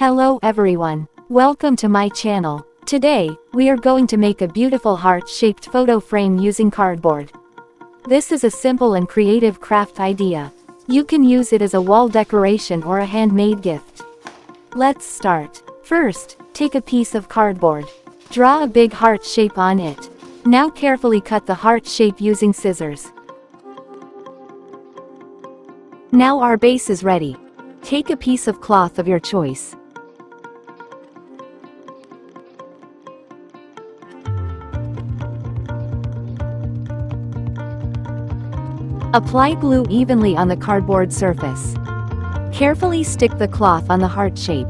Hello everyone. Welcome to my channel. Today, we are going to make a beautiful heart-shaped photo frame using cardboard. This is a simple and creative craft idea. You can use it as a wall decoration or a handmade gift. Let's start. First, take a piece of cardboard. Draw a big heart shape on it. Now carefully cut the heart shape using scissors. Now our base is ready. Take a piece of cloth of your choice. Apply glue evenly on the cardboard surface. Carefully stick the cloth on the heart shape.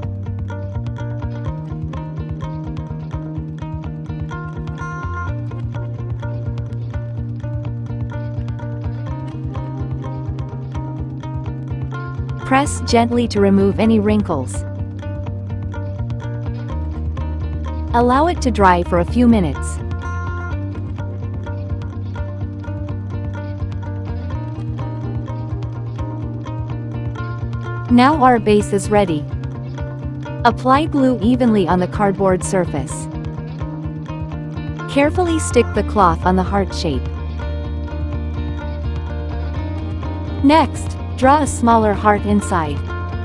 Press gently to remove any wrinkles. Allow it to dry for a few minutes. Now our base is ready. Apply glue evenly on the cardboard surface. Carefully stick the cloth on the heart shape. Next, draw a smaller heart inside.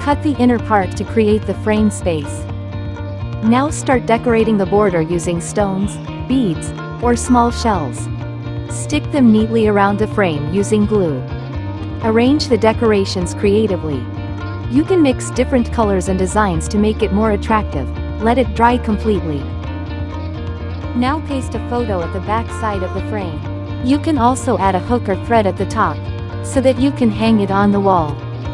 Cut the inner part to create the frame space. Now start decorating the border using stones, beads, or small shells. Stick them neatly around the frame using glue. Arrange the decorations creatively. You can mix different colors and designs to make it more attractive. Let it dry completely. Now paste a photo at the back side of the frame. You can also add a hook or thread at the top, so that you can hang it on the wall.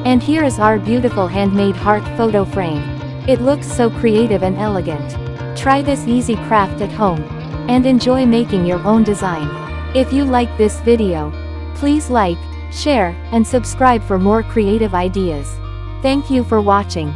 And here is our beautiful handmade heart photo frame. It looks so creative and elegant. Try this easy craft at home, and enjoy making your own design. If you like this video, please like, share, and subscribe for more creative ideas. Thank you for watching.